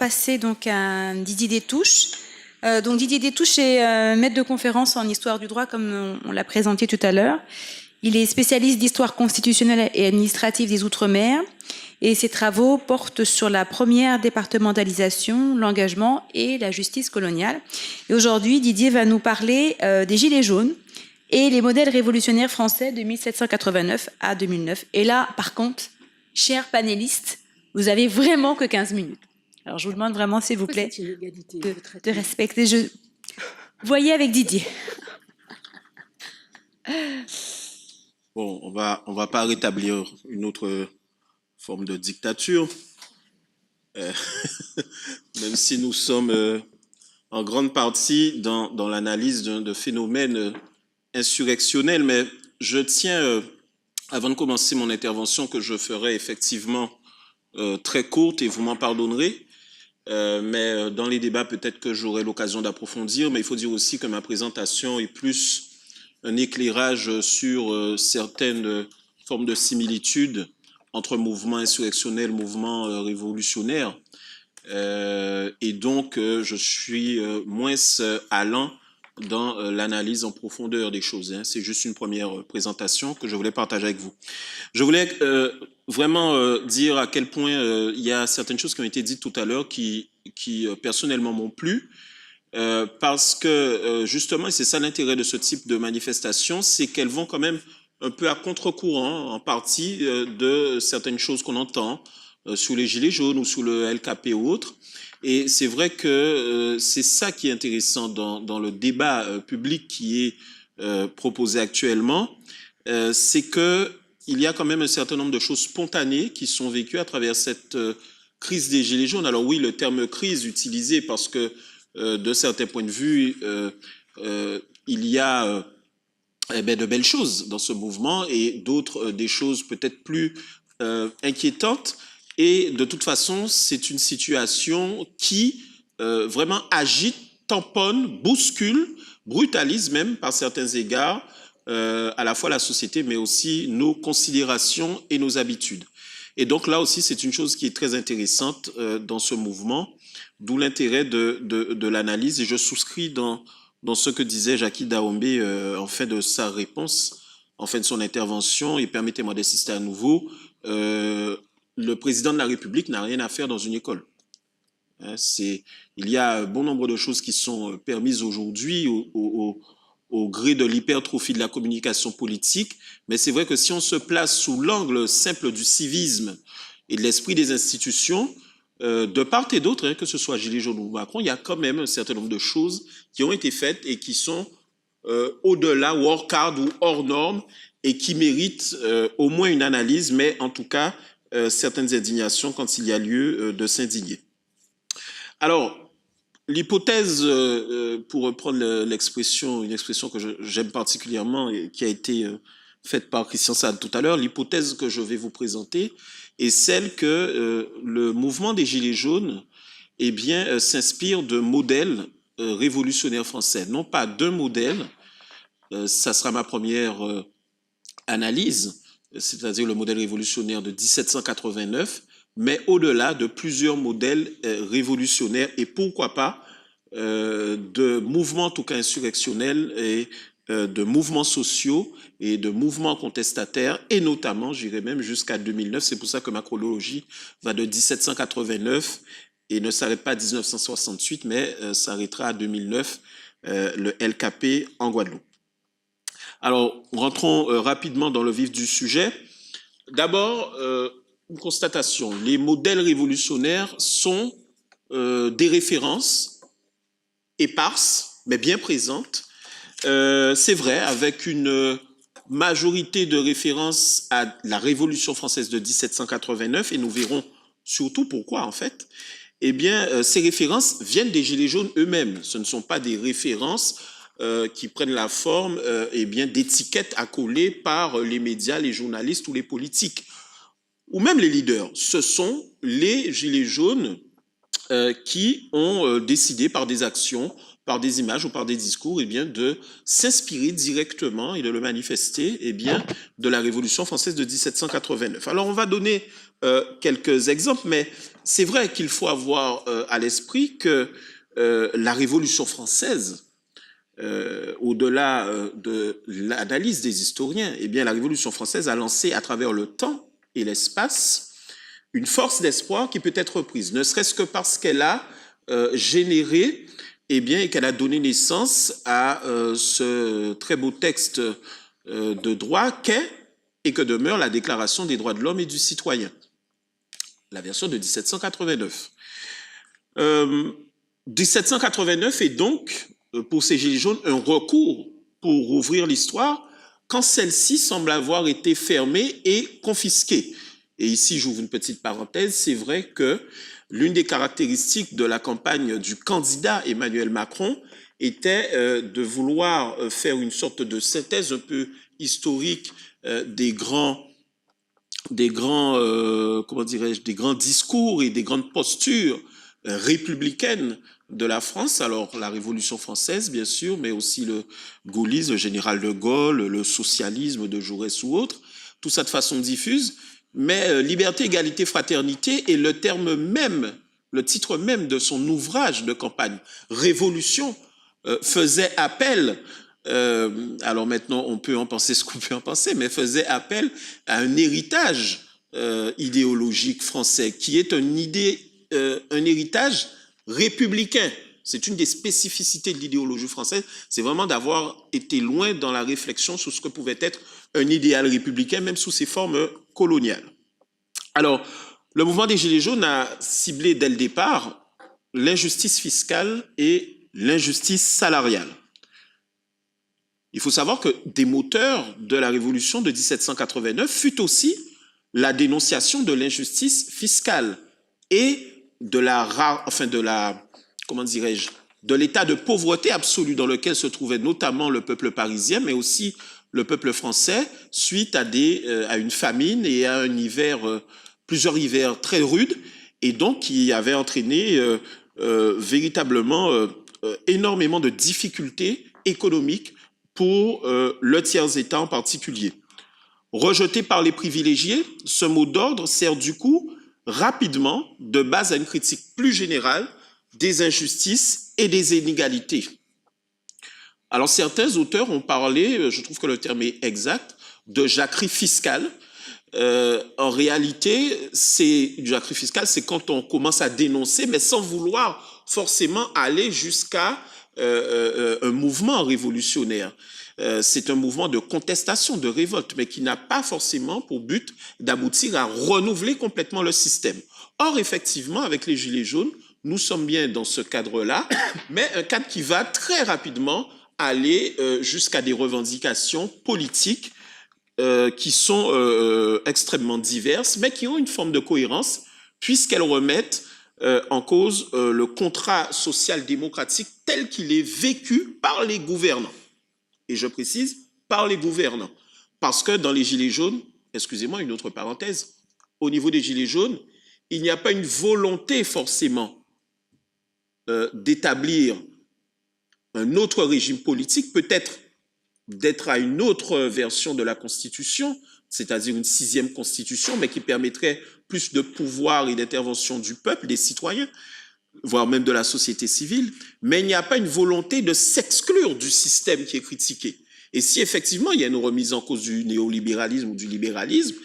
passer donc à Didier Détouche. Donc Didier Détouche est maître de conférence en histoire du droit, comme on l'a présenté tout à l'heure. Il est spécialiste d'histoire constitutionnelle et administrative des Outre-mer et ses travaux portent sur la première départementalisation, l'engagement et la justice coloniale. Et aujourd'hui, Didier va nous parler des Gilets jaunes et les modèles révolutionnaires français de 1789 à 2009. Et là, par contre, chers panélistes, vous avez vraiment que 15 minutes. Alors, je vous demande vraiment, s'il vous plaît, de respecter. Voyez avec Didier. Bon, on va pas rétablir une autre forme de dictature, même si nous sommes en grande partie dans l'analyse de phénomènes insurrectionnels. Mais je tiens, avant de commencer mon intervention, que je ferai effectivement très courte, et vous m'en pardonnerez, mais dans les débats, peut-être que j'aurai l'occasion d'approfondir, mais il faut dire aussi que ma présentation est plus un éclairage sur certaines formes de similitudes entre mouvements insurrectionnels, mouvements révolutionnaires. Et donc, je suis moins allant dans l'analyse en profondeur des choses. C'est juste une première présentation que je voulais partager avec vous. Je voulais vraiment dire à quel point il y a certaines choses qui ont été dites tout à l'heure qui personnellement m'ont plu. Parce que justement, et c'est ça l'intérêt de ce type de manifestation, c'est qu'elles vont quand même un peu à contre-courant en partie de certaines choses qu'on entend sous les Gilets jaunes ou sous le LKP ou autres. Et c'est vrai que c'est ça qui est intéressant dans le débat public qui est proposé actuellement, c'est que il y a quand même un certain nombre de choses spontanées qui sont vécues à travers cette crise des Gilets jaunes. Alors oui, le terme crise utilisé parce que de certains points de vue, il y a de belles choses dans ce mouvement et d'autres des choses peut-être plus inquiétantes. Et de toute façon, c'est une situation qui vraiment agite, tamponne, bouscule, brutalise même par certains égards à la fois la société, mais aussi nos considérations et nos habitudes. Et donc là aussi, c'est une chose qui est très intéressante dans ce mouvement, d'où l'intérêt de l'analyse. Et je souscris dans ce que disait Jackie Daombé en fin de sa réponse, en fin de son intervention. Et permettez-moi d'insister à nouveau, le président de la République n'a rien à faire dans une école. Il y a un bon nombre de choses qui sont permises aujourd'hui au gré de l'hypertrophie de la communication politique, mais c'est vrai que si on se place sous l'angle simple du civisme et de l'esprit des institutions, de part et d'autre, que ce soit Gilets jaunes ou Macron, il y a quand même un certain nombre de choses qui ont été faites et qui sont au-delà, ou hors cadre, ou hors normes, et qui méritent au moins une analyse, mais en tout cas, certaines indignations quand il y a lieu de s'indigner. Alors, l'hypothèse, pour reprendre l'expression, une expression que j'aime particulièrement et qui a été faite par Christian Sade tout à l'heure, l'hypothèse que je vais vous présenter est celle que le mouvement des Gilets jaunes s'inspire de modèles révolutionnaires français. Non pas d'un modèle, ça sera ma première analyse, c'est-à-dire le modèle révolutionnaire de 1789, mais au-delà de plusieurs modèles révolutionnaires et pourquoi pas de mouvements en tout cas insurrectionnels et de mouvements sociaux et de mouvements contestataires et notamment, j'irai même jusqu'à 2009, c'est pour ça que ma chronologie va de 1789 et ne s'arrête pas à 1968 mais s'arrêtera à 2009, le LKP en Guadeloupe. Alors, rentrons rapidement dans le vif du sujet. D'abord, une constatation. Les modèles révolutionnaires sont des références éparses, mais bien présentes. C'est vrai, avec une majorité de références à la Révolution française de 1789, et nous verrons surtout pourquoi, en fait. Eh bien, ces références viennent des Gilets jaunes eux-mêmes. Ce ne sont pas des références qui prennent la forme d'étiquettes accolées par les médias, les journalistes ou les politiques, ou même les leaders. Ce sont les Gilets jaunes qui ont décidé par des actions, par des images ou par des discours, eh bien, de s'inspirer directement et de le manifester, eh bien, de la Révolution française de 1789. Alors, on va donner quelques exemples, mais c'est vrai qu'il faut avoir à l'esprit que la Révolution française, au-delà de l'analyse des historiens, eh bien, la Révolution française a lancé à travers le temps et l'espace une force d'espoir qui peut être reprise, ne serait-ce que parce qu'elle a généré, eh bien, et qu'elle a donné naissance à ce très beau texte de droit qu'est et que demeure la Déclaration des droits de l'homme et du citoyen, la version de 1789. 1789 est donc, pour ces Gilets jaunes, un recours pour ouvrir l'histoire quand celle-ci semble avoir été fermée et confisquée. Et ici, j'ouvre une petite parenthèse, c'est vrai que l'une des caractéristiques de la campagne du candidat Emmanuel Macron était de vouloir faire une sorte de synthèse un peu historique des grands discours et des grandes postures républicaines de la France. Alors, la Révolution française, bien sûr, mais aussi le gaullisme, le général de Gaulle, le socialisme de Jaurès ou autre, tout ça de façon diffuse. Mais liberté, égalité, fraternité est le terme même, le titre même de son ouvrage de campagne. Révolution faisait appel, alors maintenant on peut en penser ce qu'on peut en penser, mais faisait appel à un héritage idéologique français qui est un héritage républicain. C'est une des spécificités de l'idéologie française, c'est vraiment d'avoir été loin dans la réflexion sur ce que pouvait être un idéal républicain, même sous ses formes coloniales. Alors, le mouvement des Gilets jaunes a ciblé dès le départ l'injustice fiscale et l'injustice salariale. Il faut savoir que des moteurs de la Révolution de 1789 fut aussi la dénonciation de l'injustice fiscale et de l'état de pauvreté absolue dans lequel se trouvait notamment le peuple parisien, mais aussi le peuple français, suite à une famine et à plusieurs hivers très rudes, et donc qui avait entraîné véritablement énormément de difficultés économiques pour le tiers-État en particulier. Rejeté par les privilégiés, ce mot d'ordre sert du coup rapidement de base à une critique plus générale des injustices et des inégalités. Alors certains auteurs ont parlé, je trouve que le terme est exact, de jacquerie fiscale. En réalité, une jacquerie fiscale, c'est quand on commence à dénoncer, mais sans vouloir forcément aller jusqu'à un mouvement révolutionnaire. C'est un mouvement de contestation, de révolte, mais qui n'a pas forcément pour but d'aboutir à renouveler complètement le système. Or, effectivement, avec les Gilets jaunes, nous sommes bien dans ce cadre-là, mais un cadre qui va très rapidement aller jusqu'à des revendications politiques qui sont extrêmement diverses, mais qui ont une forme de cohérence, puisqu'elles remettent en cause le contrat social-démocratique tel qu'il est vécu par les gouvernants. Et je précise, par les gouvernants. Parce que dans les Gilets jaunes, excusez-moi, une autre parenthèse, au niveau des Gilets jaunes, il n'y a pas une volonté forcément d'établir un autre régime politique, peut-être d'être à une autre version de la Constitution, c'est-à-dire une 6e Constitution, mais qui permettrait plus de pouvoir et d'intervention du peuple, des citoyens, voire même de la société civile, mais il n'y a pas une volonté de s'exclure du système qui est critiqué. Et si effectivement il y a une remise en cause du néolibéralisme ou du libéralisme,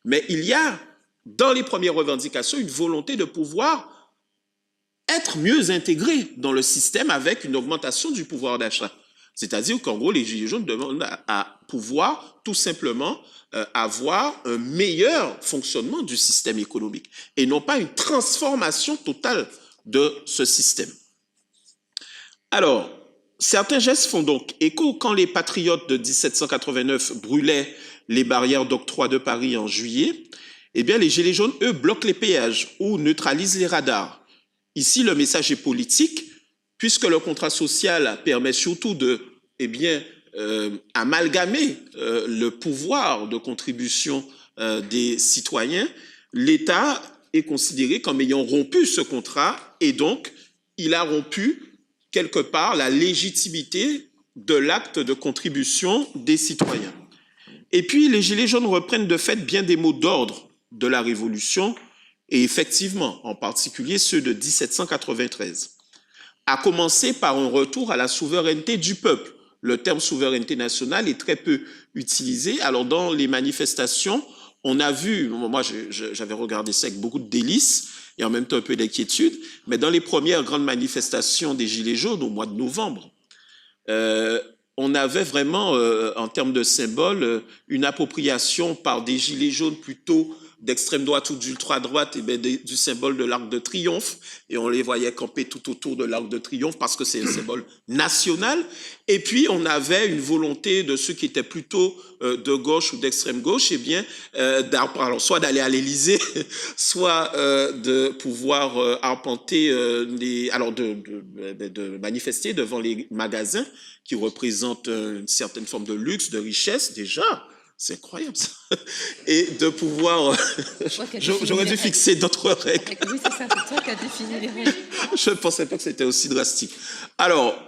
mais il y a dans les premières revendications une volonté de pouvoir être mieux intégré dans le système avec une augmentation du pouvoir d'achat. C'est-à-dire qu'en gros, les Gilets jaunes demandent à pouvoir tout simplement avoir un meilleur fonctionnement du système économique et non pas une transformation totale de ce système. Alors, certains gestes font donc écho. Quand les patriotes de 1789 brûlaient les barrières d'octroi de Paris en juillet, eh bien, les Gilets jaunes, eux, bloquent les péages ou neutralisent les radars. Ici, le message est politique, puisque le contrat social permet surtout de, amalgamer le pouvoir de contribution des citoyens. L'État est considéré comme ayant rompu ce contrat et donc il a rompu quelque part la légitimité de l'acte de contribution des citoyens. Et puis, les Gilets jaunes reprennent de fait bien des mots d'ordre de la Révolution, et effectivement, en particulier ceux de 1793, à commencer par un retour à la souveraineté du peuple. Le terme souveraineté nationale est très peu utilisé. Alors, dans les manifestations, on a vu, moi j'avais regardé ça avec beaucoup de délices et en même temps un peu d'inquiétude, mais dans les premières grandes manifestations des Gilets jaunes au mois de novembre, on avait vraiment, en termes de symbole, une appropriation par des Gilets jaunes plutôt d'extrême droite ou d'ultra-droite du symbole de l'Arc de Triomphe, et on les voyait camper tout autour de l'Arc de Triomphe parce que c'est un symbole national. Et puis on avait une volonté de ceux qui étaient plutôt de gauche ou d'extrême gauche, eh bien, alors, soit d'aller à l'Élysée, soit de pouvoir arpenter, de manifester devant les magasins qui représentent une certaine forme de luxe, de richesse déjà. C'est incroyable ça. Et de pouvoir... J'aurais dû fixer d'autres règles. Oui, c'est ça, c'est toi qui as défini les règles. Je ne pensais pas que c'était aussi drastique. Alors,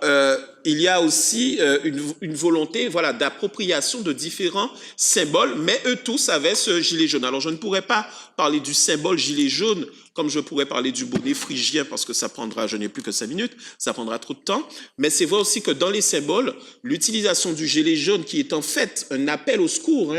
il y a aussi une volonté d'appropriation de différents symboles, mais eux tous avaient ce gilet jaune. Alors, je ne pourrais pas parler du symbole gilet jaune comme je pourrais parler du bonnet phrygien parce que ça prendra, je n'ai plus que 5 minutes, ça prendra trop de temps. Mais c'est vrai aussi que dans les symboles, l'utilisation du gilet jaune qui est en fait un appel au secours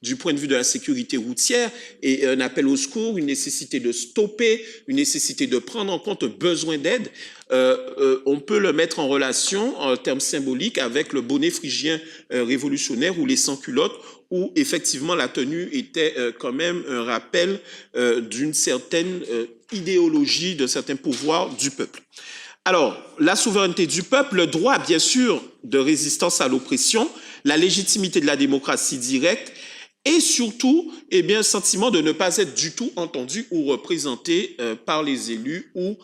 du point de vue de la sécurité routière et un appel au secours, une nécessité de stopper, une nécessité de prendre en compte un besoin d'aide, on peut le mettre en relation en termes symboliques avec le bonnet phrygien révolutionnaire ou les sans-culottes où effectivement la tenue était quand même un rappel d'une certaine idéologie, d'un certain pouvoir du peuple. Alors, la souveraineté du peuple, le droit bien sûr de résistance à l'oppression, la légitimité de la démocratie directe et surtout un sentiment de ne pas être du tout entendu ou représenté par les élus ou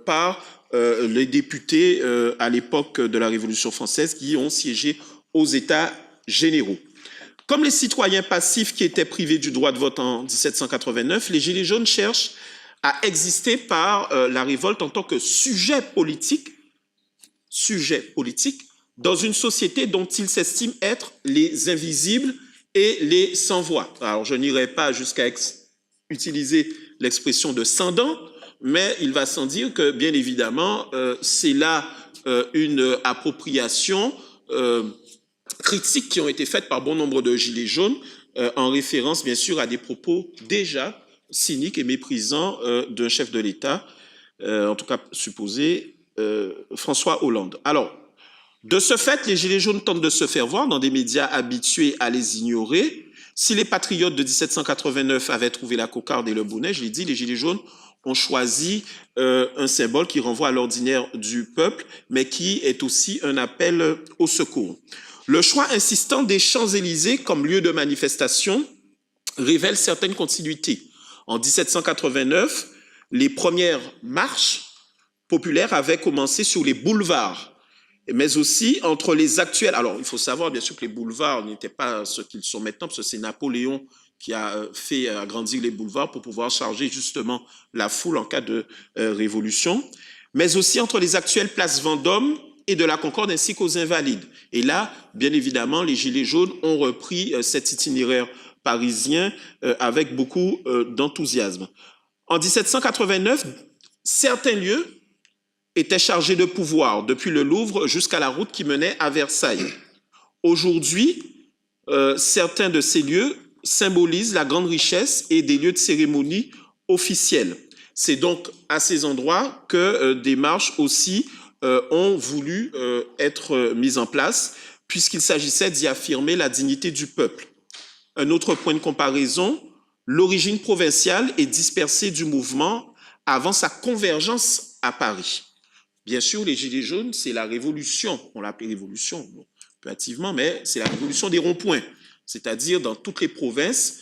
par les députés à l'époque de la Révolution française qui ont siégé aux États généraux. Comme les citoyens passifs qui étaient privés du droit de vote en 1789, les Gilets jaunes cherchent à exister par la révolte en tant que sujet politique dans une société dont ils s'estiment être les invisibles et les sans-voix. Alors, je n'irai pas jusqu'à utiliser l'expression de sans-dents, mais il va sans dire que, bien évidemment, c'est là une appropriation critiques qui ont été faites par bon nombre de Gilets jaunes, en référence bien sûr à des propos déjà cyniques et méprisants d'un chef de l'État, en tout cas supposé, François Hollande. Alors, de ce fait, les Gilets jaunes tentent de se faire voir dans des médias habitués à les ignorer. Si les patriotes de 1789 avaient trouvé la cocarde et le bonnet, je l'ai dit, les Gilets jaunes ont choisi un symbole qui renvoie à l'ordinaire du peuple, mais qui est aussi un appel au secours. Le choix insistant des Champs-Élysées comme lieu de manifestation révèle certaines continuités. En 1789, les premières marches populaires avaient commencé sur les boulevards, mais aussi entre les actuels. Alors, il faut savoir bien sûr que les boulevards n'étaient pas ce qu'ils sont maintenant, parce que c'est Napoléon qui a fait agrandir les boulevards pour pouvoir charger justement la foule en cas de révolution, mais aussi entre les actuelles places Vendôme et de la Concorde ainsi qu'aux Invalides. Et là, bien évidemment, les Gilets jaunes ont repris cet itinéraire parisien avec beaucoup d'enthousiasme. En 1789, certains lieux étaient chargés de pouvoir, depuis le Louvre jusqu'à la route qui menait à Versailles. Aujourd'hui, certains de ces lieux symbolisent la grande richesse et des lieux de cérémonie officiels. C'est donc à ces endroits que des marches aussi ont voulu être mises en place, puisqu'il s'agissait d'y affirmer la dignité du peuple. Un autre point de comparaison, l'origine provinciale et dispersée du mouvement avant sa convergence à Paris. Bien sûr, les Gilets jaunes, c'est la révolution, on l'appelle révolution, bon, peu hâtivement, mais c'est la révolution des ronds-points, c'est-à-dire dans toutes les provinces,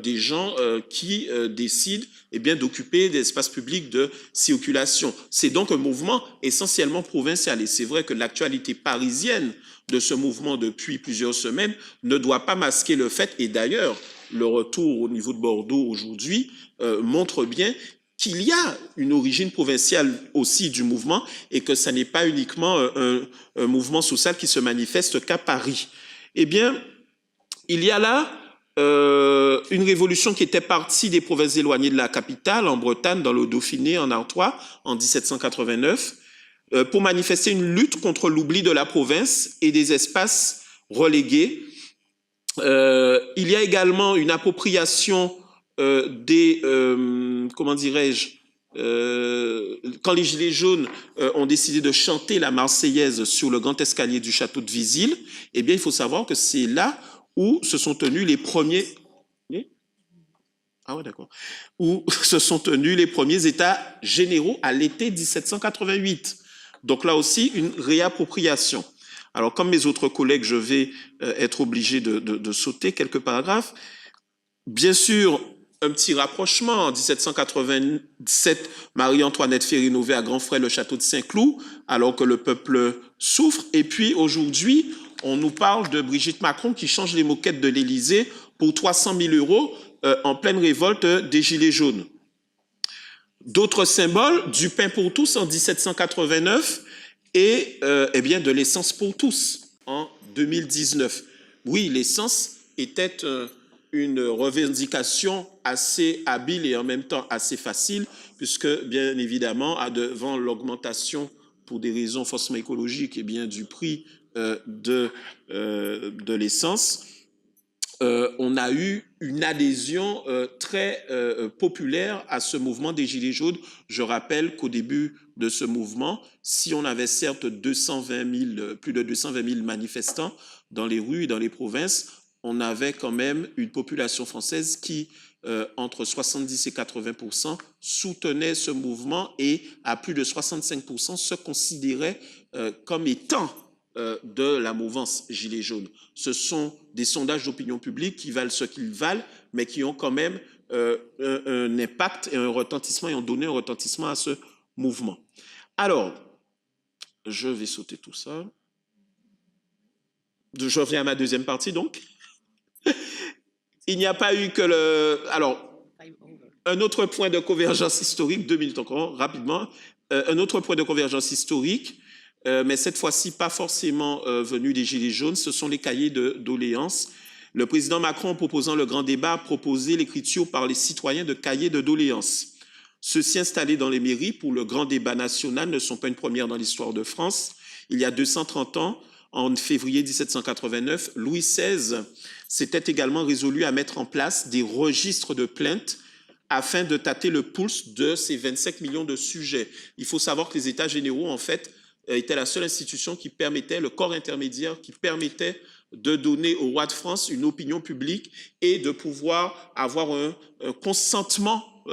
des gens qui décident d'occuper des espaces publics de circulation. C'est donc un mouvement essentiellement provincial. Et c'est vrai que l'actualité parisienne de ce mouvement depuis plusieurs semaines ne doit pas masquer le fait, et d'ailleurs, le retour au niveau de Bordeaux aujourd'hui montre bien qu'il y a une origine provinciale aussi du mouvement et que ça n'est pas uniquement un mouvement social qui se manifeste qu'à Paris. Eh bien, il y a là une révolution qui était partie des provinces éloignées de la capitale, en Bretagne, dans le Dauphiné, en Artois, en 1789, pour manifester une lutte contre l'oubli de la province et des espaces relégués. Il y a également une appropriation comment dirais-je, quand les Gilets jaunes ont décidé de chanter la Marseillaise sur le grand escalier du château de Vizille, eh bien, il faut savoir que c'est là où se sont tenus les premiers... Ah ouais, d'accord. Où se sont tenus les premiers États généraux à l'été 1788. Donc là aussi, une réappropriation. Alors, comme mes autres collègues, je vais être obligé de sauter quelques paragraphes. Bien sûr, un petit rapprochement. En 1787, Marie-Antoinette fait rénover à grands frais le château de Saint-Cloud, alors que le peuple souffre. Et puis, aujourd'hui, on nous parle de Brigitte Macron qui change les moquettes de l'Élysée pour 300 000 € en pleine révolte des Gilets jaunes. D'autres symboles, du pain pour tous en 1789 et eh bien, de l'essence pour tous en 2019. Oui, l'essence était une revendication assez habile et en même temps assez facile, puisque bien évidemment, devant l'augmentation pour des raisons forcément écologiques et bien du prix de l'essence, on a eu une adhésion très populaire à ce mouvement des Gilets jaunes. Je rappelle qu'au début de ce mouvement, si on avait certes plus de 220 000 manifestants dans les rues et dans les provinces, on avait quand même une population française qui, entre 70 et 80%, soutenait ce mouvement et à plus de 65% se considérait comme étant de la mouvance Gilets jaunes. Ce sont des sondages d'opinion publique qui valent ce qu'ils valent, mais qui ont quand même un impact et un retentissement, et ont donné un retentissement à ce mouvement. Alors, je vais sauter tout ça. Je reviens à ma deuxième partie, donc. Il n'y a pas eu que Alors, un autre point de convergence historique, 2 minutes encore, rapidement. Un autre point de convergence historique, mais cette fois-ci pas forcément venu des Gilets jaunes, ce sont les cahiers de doléances. Le président Macron, en proposant le grand débat, a proposé l'écriture par les citoyens de cahiers de doléances. Ceux-ci installés dans les mairies pour le grand débat national ne sont pas une première dans l'histoire de France. Il y a 230 ans, en février 1789, Louis XVI s'était également résolu à mettre en place des registres de plaintes afin de tâter le pouls de ces 25 millions de sujets. Il faut savoir que les États généraux, en fait, étaient la seule institution qui permettait, le corps intermédiaire qui permettait de donner au roi de France une opinion publique et de pouvoir avoir un consentement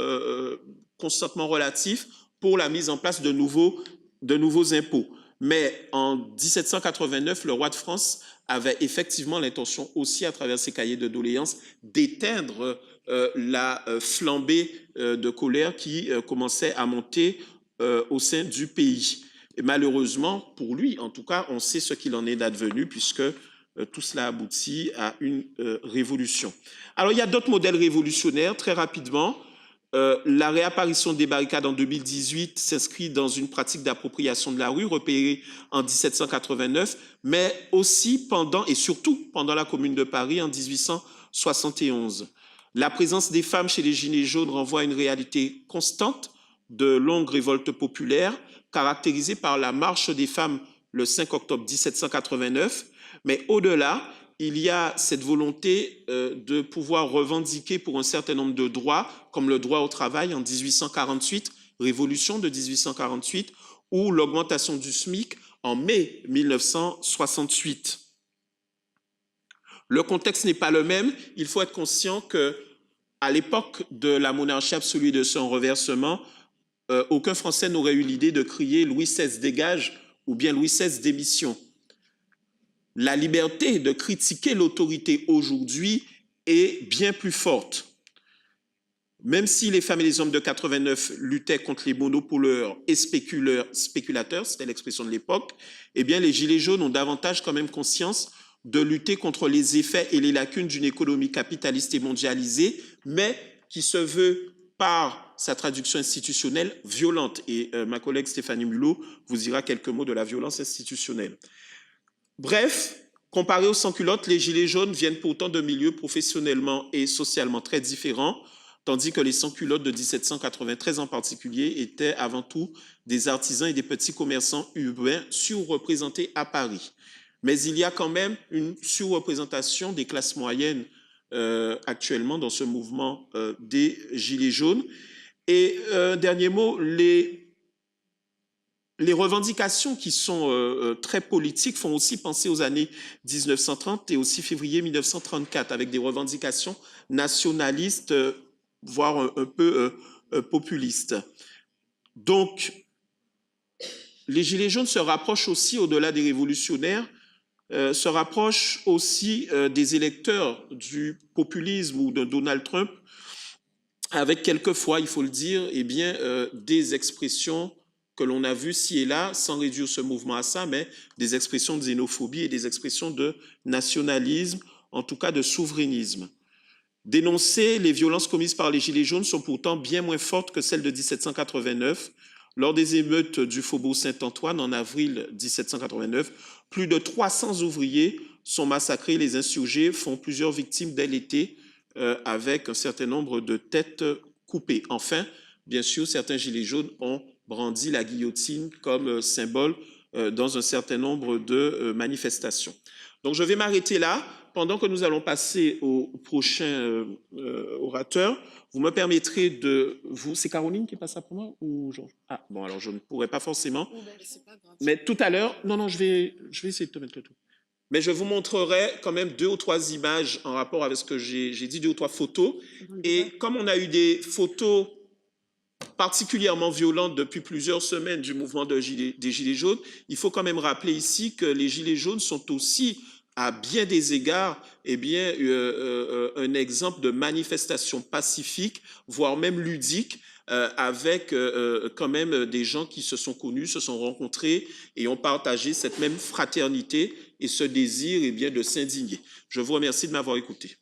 relatif pour la mise en place de nouveaux impôts. Mais en 1789, le roi de France avait effectivement l'intention aussi, à travers ses cahiers de doléances, d'éteindre la flambée de colère qui commençait à monter au sein du pays. Et malheureusement, pour lui, en tout cas, on sait ce qu'il en est advenu, puisque tout cela aboutit à une révolution. Alors, il y a d'autres modèles révolutionnaires, très rapidement. La réapparition des barricades en 2018 s'inscrit dans une pratique d'appropriation de la rue repérée en 1789, mais aussi pendant et surtout pendant la Commune de Paris en 1871. La présence des femmes chez les Gilets jaunes renvoie à une réalité constante de longues révoltes populaires caractérisées par la marche des femmes le 5 octobre 1789, mais au-delà, il y a cette volonté de pouvoir revendiquer pour un certain nombre de droits, comme le droit au travail en 1848, révolution de 1848, ou l'augmentation du SMIC en mai 1968. Le contexte n'est pas le même. Il faut être conscient qu'à l'époque de la monarchie absolue et de son renversement, aucun Français n'aurait eu l'idée de crier « Louis XVI dégage » ou bien « Louis XVI démission ». La liberté de critiquer l'autorité aujourd'hui est bien plus forte. Même si les femmes et les hommes de 89 luttaient contre les monopoleurs et spéculateurs, c'était l'expression de l'époque, eh bien les Gilets jaunes ont davantage quand même conscience de lutter contre les effets et les lacunes d'une économie capitaliste et mondialisée, mais qui se veut par sa traduction institutionnelle, violente. Et ma collègue Stéphanie Mulot vous dira quelques mots de la violence institutionnelle. Bref, comparé aux sans-culottes, les Gilets jaunes viennent pourtant de milieux professionnellement et socialement très différents, tandis que les sans-culottes de 1793 en particulier étaient avant tout des artisans et des petits commerçants urbains surreprésentés à Paris. Mais il y a quand même une surreprésentation des classes moyennes actuellement dans ce mouvement des Gilets jaunes. Et dernier mot, les revendications qui sont très politiques font aussi penser aux années 1930 et aussi février 1934, avec des revendications nationalistes, voire un peu populistes. Donc, les Gilets jaunes se rapprochent aussi, au-delà des révolutionnaires, se rapprochent aussi des électeurs du populisme ou de Donald Trump, avec quelquefois, il faut le dire, eh bien, des expressions que l'on a vues ci et là, sans réduire ce mouvement à ça, mais des expressions de xénophobie et des expressions de nationalisme, en tout cas de souverainisme. Dénoncer les violences commises par les Gilets jaunes sont pourtant bien moins fortes que celles de 1789. Lors des émeutes du Faubourg Saint-Antoine en avril 1789, plus de 300 ouvriers sont massacrés. Les insurgés font plusieurs victimes dès l'été, avec un certain nombre de têtes coupées. Enfin, bien sûr, certains Gilets jaunes ont brandi la guillotine comme symbole dans un certain nombre de manifestations. Donc, je vais m'arrêter là. Pendant que nous allons passer au prochain orateur, vous me permettrez de vous... C'est Caroline qui passe après moi ou Georges? Ah, bon, alors je ne pourrai pas forcément. Mais tout à l'heure... Non, je vais essayer de te mettre le tout. Mais je vous montrerai quand même 2 ou 3 images en rapport avec ce que j'ai dit, 2 ou 3 photos. Et comme on a eu des photos particulièrement violentes depuis plusieurs semaines du mouvement des Gilets jaunes, il faut quand même rappeler ici que les Gilets jaunes sont aussi, à bien des égards, eh bien, un exemple de manifestation pacifique, voire même ludique, avec quand même des gens qui se sont connus, se sont rencontrés et ont partagé cette même fraternité et ce désir, eh bien, de s'indigner. Je vous remercie de m'avoir écouté.